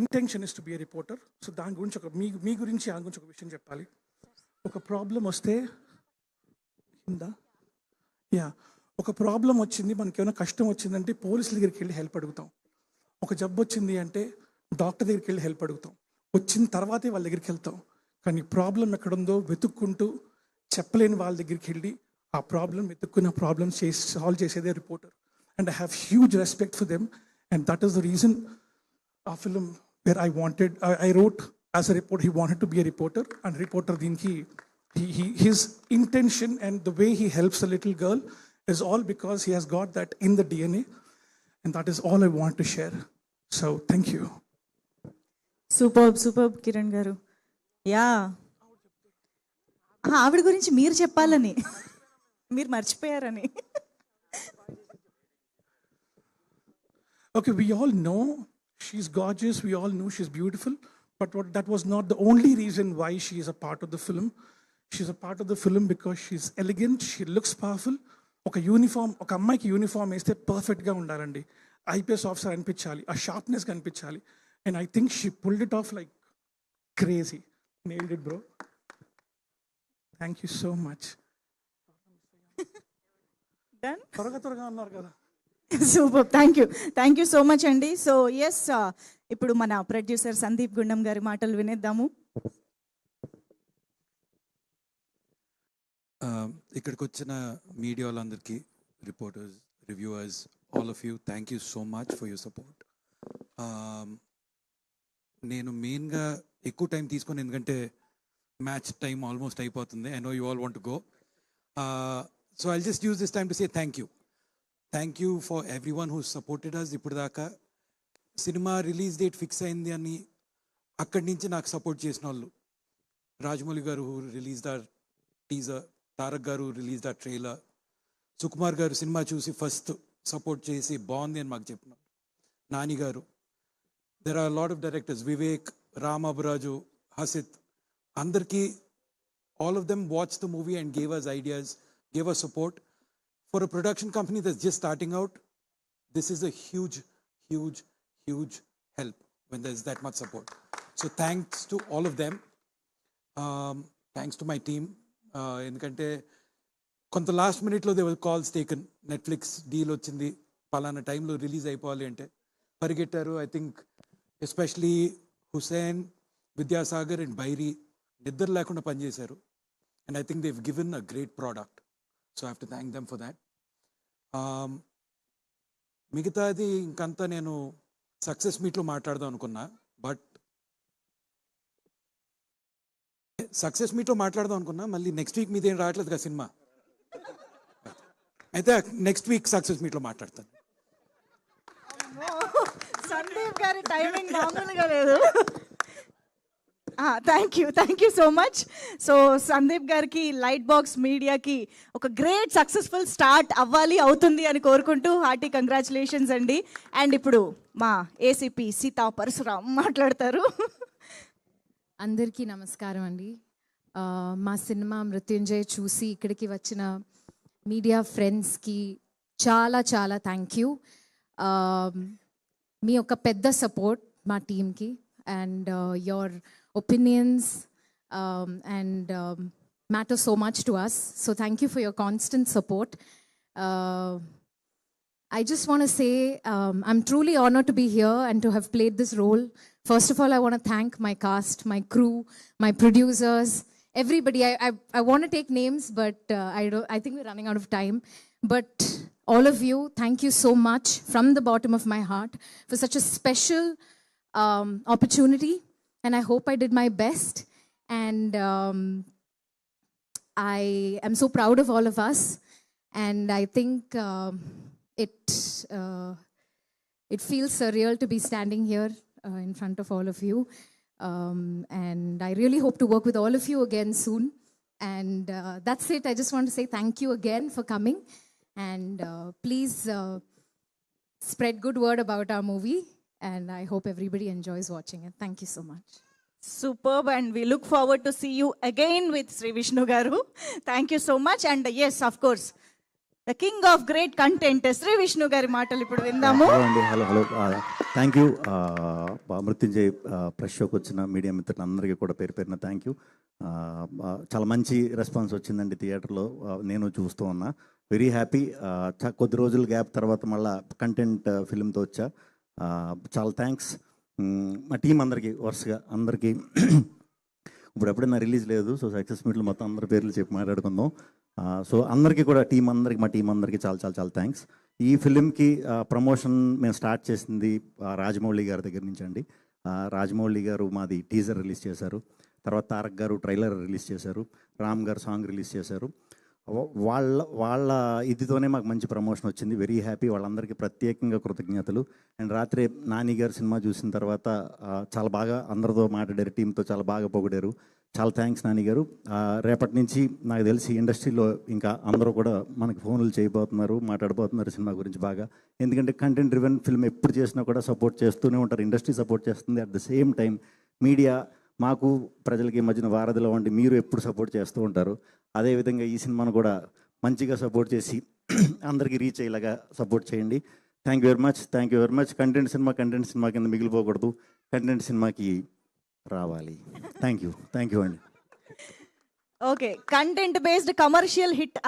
Intention is to be a reporter. So దాని గురించి మీ గురించి దాని గురించి ఒక విషయం చెప్పాలి. ఒక ప్రాబ్లం వస్తే ఒక ప్రాబ్లం వచ్చింది, మనకి ఏమైనా కష్టం వచ్చిందంటే పోలీసుల దగ్గరికి వెళ్ళి హెల్ప్ అడుగుతాం. ఒక జబ్బు వచ్చింది అంటే డాక్టర్ దగ్గరికి వెళ్ళి హెల్ప్ అడుగుతాం. వచ్చిన తర్వాతే వాళ్ళ దగ్గరికి వెళ్తాం. కానీ ప్రాబ్లం ఎక్కడుందో వెతుక్కుంటూ చెప్పలేని వాళ్ళ దగ్గరికి వెళ్ళి ఆ ప్రాబ్లం వెతుక్కున్న ప్రాబ్లం సాల్వ్ చేసేదే reporter. And I have huge respect for them. And that is the reason ఆ film where I wrote as a reporter. He wanted to be a reporter, and reporter దీనికి his intention and the way he helps a little girl is all because he has got that in the DNA, and that is all I want to share. So thank you. Super Kiran గారు. Yeah, ఆవిడ గురించి మీరు చెప్పాలని, మీరు మర్చిపోయారని. Okay, we all know she's gorgeous, we all know she's beautiful, but that was not the only reason why she is a part of the film. She's a part of the film because she's elegant, she looks powerful. ఒక అమ్మాయికి uniform వేస్తే పర్ఫెక్ట్గా ఉండాలండి. IPS officer అనిపించాలి, ఆ sharpness కనిపించాలి. And I think she pulled it of like crazy. Nailed it bro. Thank you so much. త్వరగా అన్నారు కదా. Super, thank you so much అండి. సో ఎస్, ఇప్పుడు మన ప్రొడ్యూసర్ సందీప్ గుండం గారి మాటలు వినేద్దాము. ఇక్కడికి వచ్చిన మీడియా వాళ్ళందరికీ, reporters, reviewers, all of you, thank you so much for your support. నేను మెయిన్గా ఎక్కువ టైం తీసుకొని, ఎందుకంటే మ్యాచ్ టైం ఆల్మోస్ట్ అయిపోతుంది. I know you all want to go. So I'll just use this time to say thank you for everyone who supported us. ఇప్పుడు దాకా cinema release date fix అయింది అని అక్కడి నుంచి నాకు సపోర్ట్ చేసిన వాళ్ళు, రాజమౌళి గారు who release the teaser, Tarak గారు రిలీజ్ ద ట్రైలర్, సుకుమార్ గారు సినిమా చూసి ఫస్ట్ సపోర్ట్ చేసి బాగుంది అని మాకు చెప్పినారు, Nani garu, there are lot of directors, Vivek, Ram Abbaraju, Hasith, అందరికీ, all of them watched the movie and gave us ideas, gave us support. For a production company that's just starting out, this is a huge help when there's that much support. So thanks to all of them. Thanks to my team. ఎందుకంటే కొంత last మినిట్లో they were calls taken. Netflix deal వచ్చింది, పలానా టైంలో release అయిపోవాలి అంటే పరిగెట్టారు. I think especially Hussain, Vidyasagar and Bairi నిద్ర లేకుండా పనిచేశారు. And I think they've given a great product. So I have to thank them for that. మిగతాది ఇంకంతా నేను సక్సెస్ మీట్లో మాట్లాడదాం అనుకున్నా, బట్ మళ్ళీ నెక్స్ట్ వీక్ మీదేం రావట్లేదు కదా సినిమా. అయితే నెక్స్ట్ వీక్ సక్సెస్ మీట్లో మాట్లాడతాను. సందీప్ గారి టైమింగ్ మామూలుగా లేదు. Thank you so much. So Sandeep గారికి, లైట్ బాక్స్ మీడియాకి ఒక గ్రేట్ సక్సెస్ఫుల్ స్టార్ట్ అవుతుంది అని కోరుకుంటూ హార్టీ కంగ్రాచులేషన్స్ అండి. అండ్ ఇప్పుడు మా ఏసీపీ సీతా పరశురామ్ మాట్లాడతారు. అందరికీ నమస్కారం అండి. మా సినిమా మృత్యుంజయ్ చూసి ఇక్కడికి వచ్చిన మీడియా ఫ్రెండ్స్కి చాలా థ్యాంక్ యూ. మీ యొక్క పెద్ద సపోర్ట్ మా టీమ్కి, and your opinions and matter so much to us. So thank you for your constant support. I just want to say I'm truly honored to be here and to have played this role. First of all, I want to thank my cast, my crew, my producers, everybody. I want to take names, but I think we're running out of time. But all of you, thank you so much from the bottom of my heart for such a special opportunity. And I hope I did my best. And I am so proud of all of us. And I think it feels surreal to be standing here in front of all of you. And I really hope to work with all of you again soon. And that's it. I just want to say thank you again for coming. And please spread good word about our movie. And I hope everybody enjoys watching it. Thank you so much. Superb, and we look forward to see you again with Sri Vishnu Garu. Thank you so much. And yes, of course, the king of great content Shri Vishnu గారి మాటలు ఇప్పుడు విందాము. Hello అండి, hello thank you. Mrityunjay press షోకి వచ్చిన media మిత్రులందరికీ కూడా పేరు పేరున థ్యాంక్ యూ. చాలా మంచి రెస్పాన్స్ వచ్చిందండి థియేటర్లో, నేను చూస్తూ ఉన్నా. Very happy. కొద్ది రోజుల గ్యాప్ తర్వాత మళ్ళీ కంటెంట్ ఫిల్మ్తో వచ్చా. చాలా థ్యాంక్స్ మా టీం అందరికీ, వరుసగా అందరికీ. ఇప్పుడు ఎప్పుడైనా రిలీజ్ లేదు, సో సక్సెస్ మీట్లో మొత్తం అందరి పేర్లు చెప్పి మాట్లాడుకుందాం. సో అందరికీ కూడా మా టీం అందరికీ చాలా చాలా చాలా థ్యాంక్స్. ఈ ఫిలింకి ప్రమోషన్ మేము స్టార్ట్ చేసింది రాజమౌళి గారి దగ్గర నుంచి అండి. రాజమౌళి గారు మాది టీజర్ రిలీజ్ చేశారు, తర్వాత తారక్ గారు ట్రైలర్ రిలీజ్ చేశారు, రామ్ గారు సాంగ్ రిలీజ్ చేశారు. వాళ్ళ ఇదితోనే మాకు మంచి ప్రమోషన్ వచ్చింది. Very happy. వాళ్ళందరికీ ప్రత్యేకంగా కృతజ్ఞతలు. అండ్ రాత్రి నాని గారు సినిమా చూసిన తర్వాత చాలా బాగా అందరితో మాట్లాడారు, టీంతో చాలా బాగా పొగిడారు. చాలా థ్యాంక్స్ నాని గారు. రేపటి నుంచి నాకు తెలిసి ఇండస్ట్రీలో ఇంకా అందరూ కూడా మనకి ఫోన్లు చేయబోతున్నారు, మాట్లాడబోతున్నారు సినిమా గురించి బాగా. ఎందుకంటే కంటెంట్ డ్రివెన్ ఫిల్మ్ ఎప్పుడు చేసినా కూడా సపోర్ట్ చేస్తూనే ఉంటారు, ఇండస్ట్రీ సపోర్ట్ చేస్తుంది. At the same time media మాకు ప్రజలకి మధ్యన వారధిలో ఉండి మీరు ఎప్పుడు సపోర్ట్ చేస్తూ ఉంటారు. అదేవిధంగా ఈ సినిమాను కూడా మంచిగా సపోర్ట్ చేసి అందరికీ రీచ్ అయ్యేలాగా సపోర్ట్ చేయండి. Thank you very much. Content cinema కింద మిగిలిపోకూడదు, కంటెంట్ సినిమాకి రావాలి. థ్యాంక్ యూ అండి. Okay, content based commercial hit